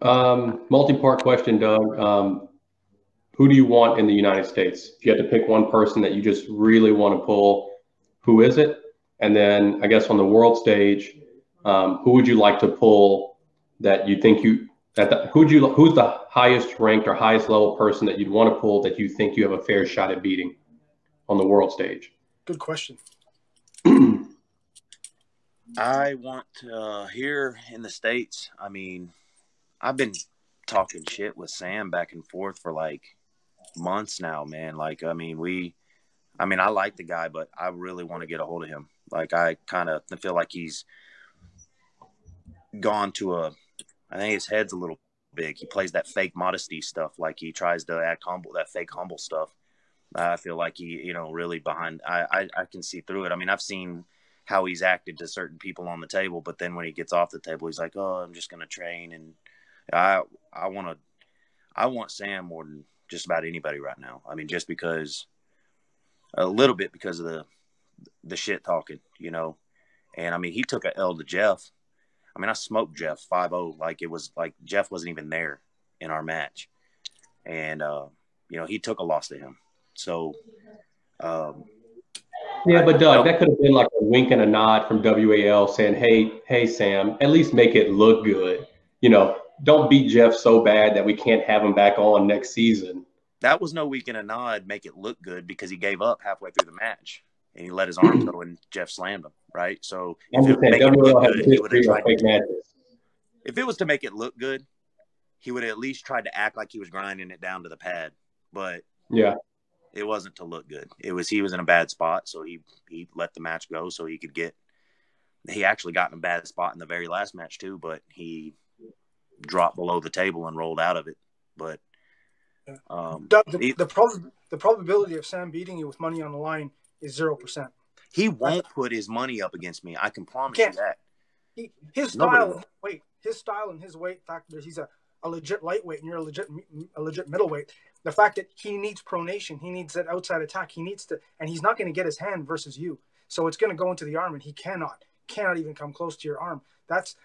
Multi-part question, Doug. Who do you want in the United States? If you had to pick one person that you just really want to pull, who is it? And then I guess on the world stage, who would you like to pull that you think you that the, who's the highest ranked or highest level person that you'd want to pull that you think you have a fair shot at beating on the world stage? Good question. I want here in the States. I mean, I've been talking shit with Sam back and forth for like months now, man. Like, I like the guy, but I really want to get a hold of him. Like, I kind of feel like he's gone to I think his head's a little big. He plays that fake modesty stuff. Like, he tries to act humble, that fake humble stuff. I feel like he, really behind. I can see through it. I mean, I've seen how he's acted to certain people on the table, but then when he gets off the table, he's like, "Oh, I'm just going to train." And I want Sam more than just about anybody right now. I mean, just because a little bit because of the shit talking, And I mean, he took a L to Geoff. I mean, I smoked Geoff 5-0. Like, it was like Geoff wasn't even there in our match, and he took a loss to him. So, yeah, but Doug, that could have been like a wink and a nod from WAL saying, hey, Sam, at least make it look good. Don't beat Geoff so bad that we can't have him back on next season. That was no wink and a nod, make it look good, because he gave up halfway through the match and he let his arm go and Geoff slammed him, right? So if it was to make it look good, he would have at least tried to act like he was grinding it down to the pad. But yeah, it wasn't to look good. He was in a bad spot, so he let the match go so he could get. He actually got in a bad spot in the very last match too, but he dropped below the table and rolled out of it. But the probability of Sam beating you with money on the line is 0%. He won't put his money up against me. I can promise you that. His style and his weight factor. He's a legit lightweight, and you're a legit middleweight. The fact that he needs pronation, he needs that outside attack, he needs to, and he's not going to get his hand versus you. So it's going to go into the arm, and he cannot even come close to your arm. That's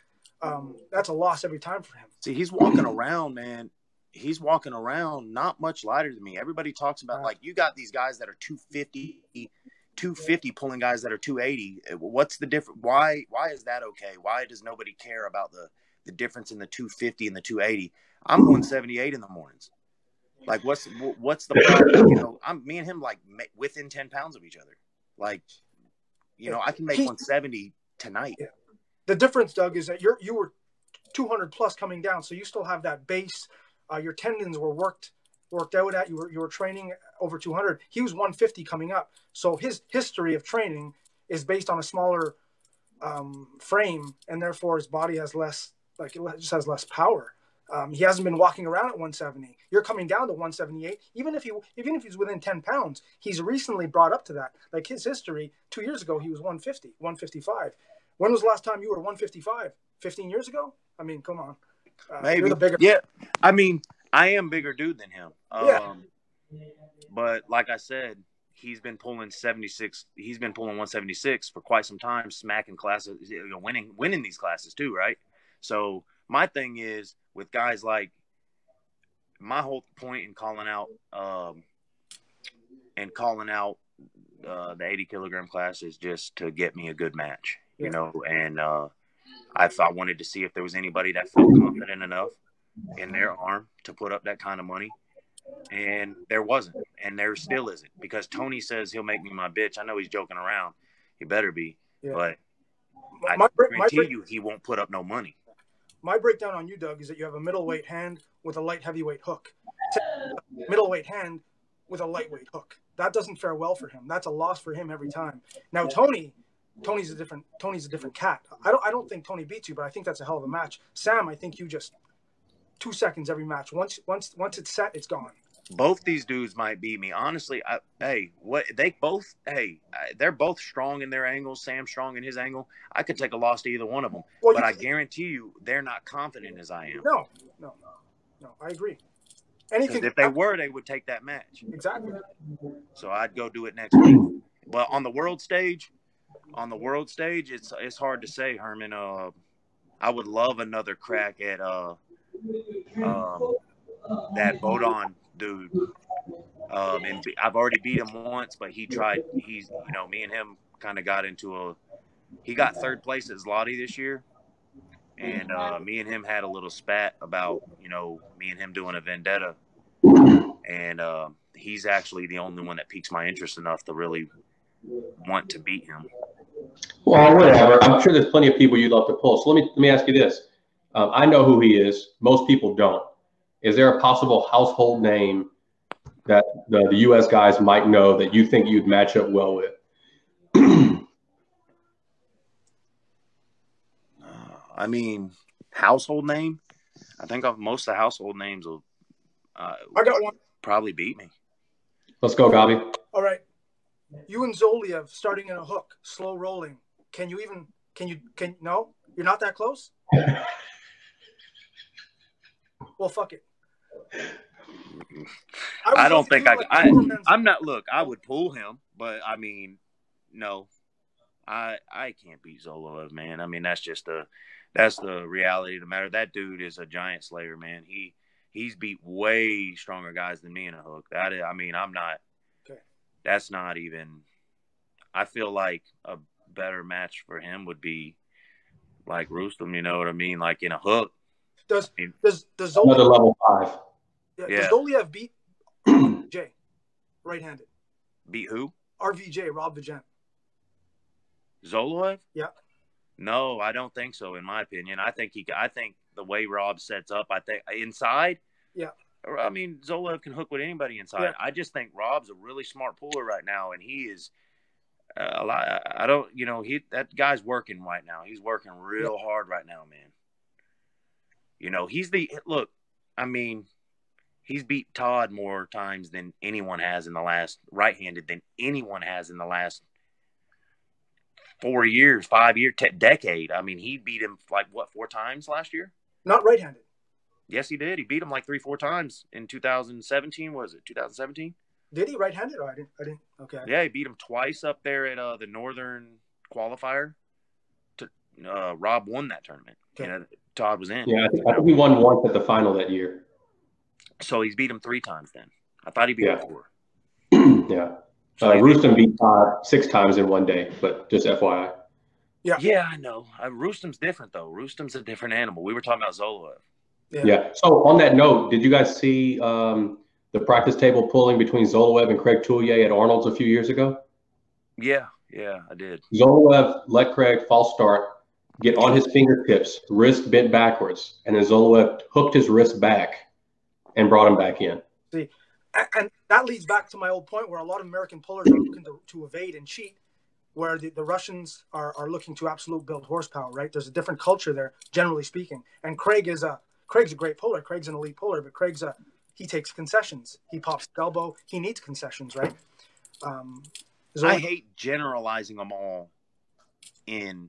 a loss every time for him. See, he's walking around, man. He's walking around not much lighter than me. Everybody talks about, like, you got these guys that are 250 pulling guys that are 280. What's the difference? Why is that okay? Why does nobody care about the difference in the 250 and the 280? I'm 178 in the mornings. Like, what's the problem? Me and him, like, within 10 pounds of each other. Like, I can make 170 tonight. Yeah. The difference, Doug, is that you were 200 plus coming down, so you still have that base. Your tendons were worked out at. You were training over 200. He was 150 coming up, so his history of training is based on a smaller frame, and therefore his body has less, like, it just has less power. He hasn't been walking around at 170. You're coming down to 178. Even if he's within 10 pounds, he's recently brought up to that. Like, his history, 2 years ago, he was 150, 155. When was the last time you were 155? 15 years ago? I mean, come on. Maybe. Yeah. I mean, I am bigger dude than him. But like I said, he's been pulling 76. He's been pulling 176 for quite some time, smacking classes, winning these classes too, right? So my thing is, with guys like, my whole point in calling out the 80 kilogram class is just to get me a good match, and I wanted to see if there was anybody that felt confident enough in their arm to put up that kind of money. And there wasn't, and there still isn't, because Tony says he'll make me my bitch. I know he's joking around. He better be, but I guarantee you he won't put up no money. My breakdown on you, Doug, is that you have a middleweight hand with a light heavyweight hook. Middleweight hand with a lightweight hook. That doesn't fare well for him. That's a loss for him every time. Now, Tony's a different cat. I don't think Tony beats you, but I think that's a hell of a match. Sam, I think you just 2 seconds every match. Once it's set, it's gone. Both these dudes might beat me. Honestly, they're both strong in their angles. Sam's strong in his angle. I could take a loss to either one of them. Well, but I guarantee you they're not confident as I am. No, I agree. If they were, they would take that match. Exactly. So I'd go do it next week. But on the world stage, it's hard to say, Herman. I would love another crack at that Bodon dude. And I've already beat him once, but he tried. He's, me and him kind of got into he got third place at Zloty this year. And me and him had a little spat about, me and him doing a vendetta. And he's actually the only one that piques my interest enough to really want to beat him. Well, whatever. I'm sure there's plenty of people you'd love to pull. So let me ask you this. I know who he is. Most people don't. Is there a possible household name that the U.S. guys might know that you think you'd match up well with? I mean, household name? I think most of the household names will I got one. Probably beat me. Let's go, Gabi. All right. You and Zoloev starting in a hook, slow rolling. Can you no? You're not that close? Well, fuck it. I don't think I'm not. Look, I would pull him, but I mean, no, I can't beat Zoloev, man. I mean, that's the reality of the matter. That dude is a giant slayer, man. He's beat way stronger guys than me in a hook. I'm not. Okay. That's not even. I feel like a better match for him would be like Rustam. You know what I mean? Like in a hook. Does Zoloev another level 5? Yeah. Does Zoloev beat RVJ right-handed? Beat who? RVJ, Rob Vijay. Zoloev? Yeah. No, I don't think so. In my opinion, I think the way Rob sets up, I think inside. Yeah. I mean, Zoloev can hook with anybody inside. Yeah. I just think Rob's a really smart puller right now, and he is a lot. I don't, that guy's working right now. He's working real hard right now, man. He's beat Todd more times than anyone has in the last right-handed than anyone has in the last 4 years, 5 years, decade. I mean, he beat him 4 times last year? Not right-handed. Yes, he did. He beat him 3-4 times in 2017. Was it 2017? Did he right-handed? Oh, I didn't. Okay. Yeah, he beat him twice up there at the Northern qualifier. Rob won that tournament. Okay. Todd was in. Yeah, I think he won once at the final that year. So he's beat him 3 times then. I thought he beat him 4. Yeah. Rustam beat Todd 6 times in one day, but just FYI. Yeah, I know. Rustam's different, though. Rustam's a different animal. We were talking about Zoloev. Yeah. So on that note, did you guys see the practice table pulling between Zoloev and Craig Tullier at Arnold's a few years ago? Yeah, I did. Zoloev let Craig false start, get on his fingertips, wrist bent backwards, and then Zoloev hooked his wrist back and brought him back in. See, and that leads back to my old point where a lot of American pullers are looking to evade and cheat, where the Russians are looking to absolute build horsepower, right? There's a different culture there, generally speaking. And Craig's a great puller. Craig's an elite puller, but he takes concessions. He pops the elbow. He needs concessions, right? I hate generalizing them all in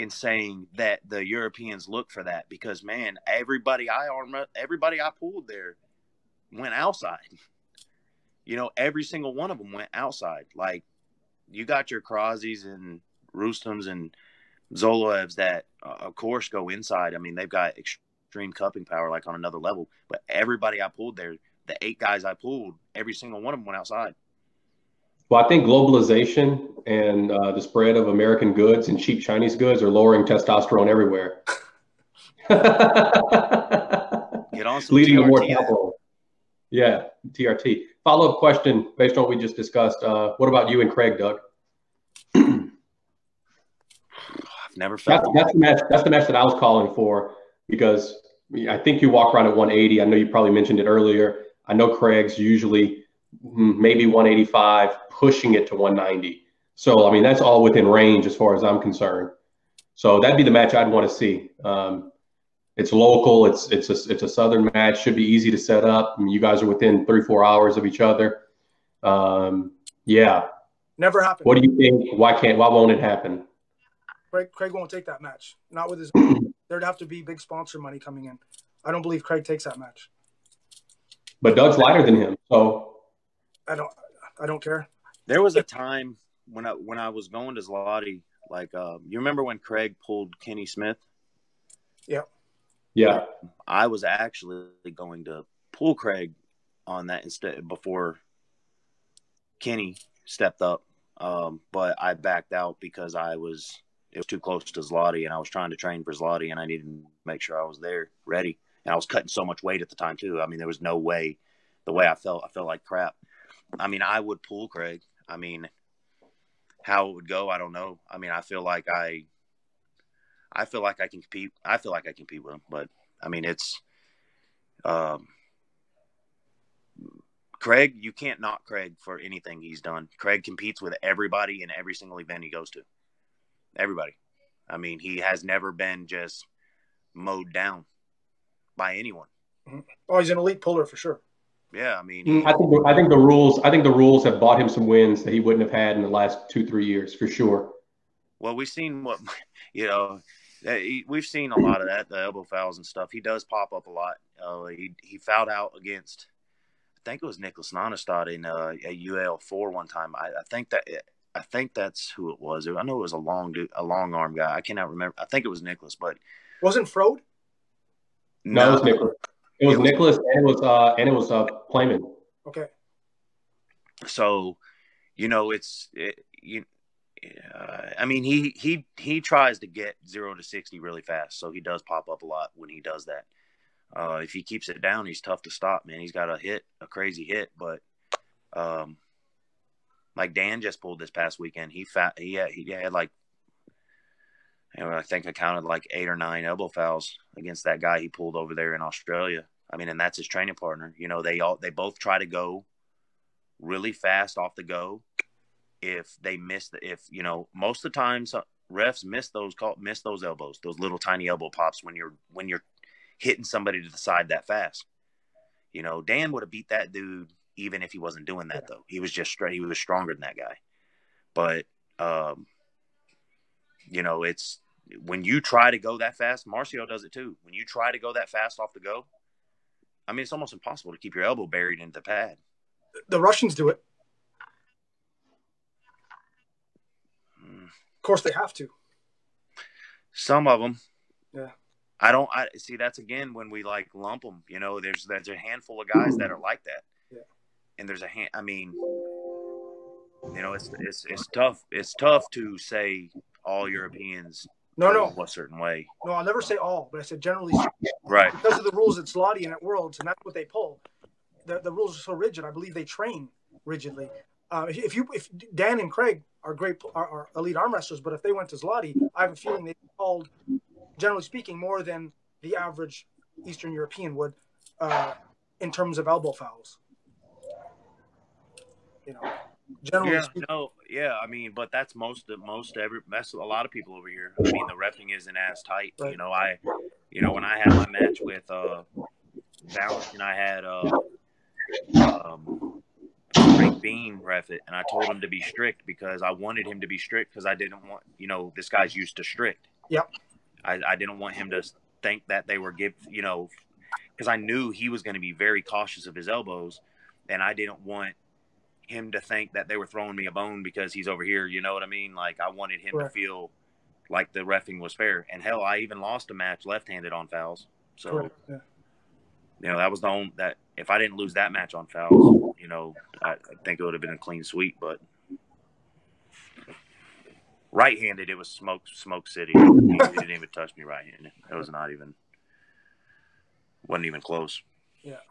saying that the Europeans look for that, because man, everybody I pulled there went outside. Every single one of them went outside. Like, you got your Krauses and Rustams and Zoloevs that of course go inside. I mean, they've got extreme cupping power like on another level, but everybody I pulled there, the 8 guys I pulled, every single one of them went outside. Well, I think globalization and the spread of American goods and cheap Chinese goods are lowering testosterone everywhere. Get on some leading TRT to more capital. Yeah, TRT. Follow-up question based on what we just discussed. What about you and Craig, Doug? I've never felt that's the match that I was calling for, because I think you walk around at 180. I know you probably mentioned it earlier. I know Craig's usually maybe 185, pushing it to 190. So, I mean, that's all within range as far as I'm concerned. So that'd be the match I'd want to see. It's local. It's a Southern match. Should be easy to set up. I mean, you guys are within 3-4 hours of each other. Yeah. Never happened. What do you think? Why won't it happen? Craig won't take that match. Not with his. There'd have to be big sponsor money coming in. I don't believe Craig takes that match. But Doug's lighter than him, so I don't care. There was a time when I was going to Zloty, you remember when Craig pulled Kenny Smith? Yeah. Yeah. I was actually going to pull Craig on that instead before Kenny stepped up. But I backed out because it was too close to Zloty, and I was trying to train for Zloty, and I needed to make sure I was there ready. And I was cutting so much weight at the time too. I mean, there was no way. The way I felt like crap. I mean, I would pull Craig. I mean, how it would go, I don't know. I mean, I feel like I can compete. I feel like I compete with him, but I mean, it's Craig. You can't knock Craig for anything he's done. Craig competes with everybody in every single event he goes to. Everybody. I mean, he has never been just mowed down by anyone. Oh, he's an elite puller for sure. Yeah, I mean, I think the rules have bought him some wins that he wouldn't have had in the last 2-3 years for sure. Well, we've seen we've seen a lot of that, the elbow fouls and stuff. He does pop up a lot. He fouled out against, I think it was Nicholas Nonestad in a UAL4 one time. I think that's who it was. I know it was a long arm guy. I cannot remember. I think it was Nicholas, but wasn't Frode? No, it was Nicholas. It was Nicholas, and it was Playman. Okay. So, I mean, he tries to get 0 to 60 really fast, so he does pop up a lot when he does that. If he keeps it down, he's tough to stop, man. He's got a crazy hit, but like Dan just pulled this past weekend, he had like, I think I counted like 8 or 9 elbow fouls against that guy he pulled over there in Australia. I mean, and that's his training partner. They both try to go really fast off the go. If they miss most of the times refs miss those elbows, those little tiny elbow pops when you're hitting somebody to the side that fast. Dan would have beat that dude even if he wasn't doing that though. He was just straight. He was stronger than that guy. But it's when you try to go that fast. Marcio does it too. When you try to go that fast off the go, I mean, it's almost impossible to keep your elbow buried into the pad. The Russians do it. Of course, they have to. Some of them. Yeah. I see. That's again when we like lump them. There's a handful of guys that are like that. Yeah. And there's I mean, it's tough. It's tough to say all Europeans. No. A certain way. No, I'll never say all, but I said generally. Right. Because of the rules at Zloty and at Worlds, and that's what they pull. The rules are so rigid. I believe they train rigidly. If Dan and Craig are are elite arm wrestlers, but if they went to Zloty, I have a feeling they called, generally speaking, more than the average Eastern European would in terms of elbow fouls. Generally speaking. I mean, but that's that's a lot of people over here. I mean, the reffing isn't as tight. Right. When I had my match with Balance, and I had Rick Bean ref it, and I told him to be strict because I wanted him to be strict because I didn't want, this guy's used to strict. Yep. I didn't want him to think that they were because I knew he was going to be very cautious of his elbows, and I didn't want him to think that they were throwing me a bone because he's over here. You know what I mean? Like I wanted him to feel like the reffing was fair. And hell, I even lost a match left-handed on fouls. So, that was the only that if I didn't lose that match on fouls, I think it would have been a clean sweep. But right-handed, it was smoke city. He didn't even touch me right-handed. It was wasn't even close. Yeah.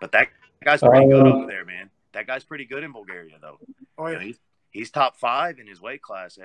But that guy's pretty good over there, man. That guy's pretty good in Bulgaria, though. Oh, yeah. He's top 5 in his weight class.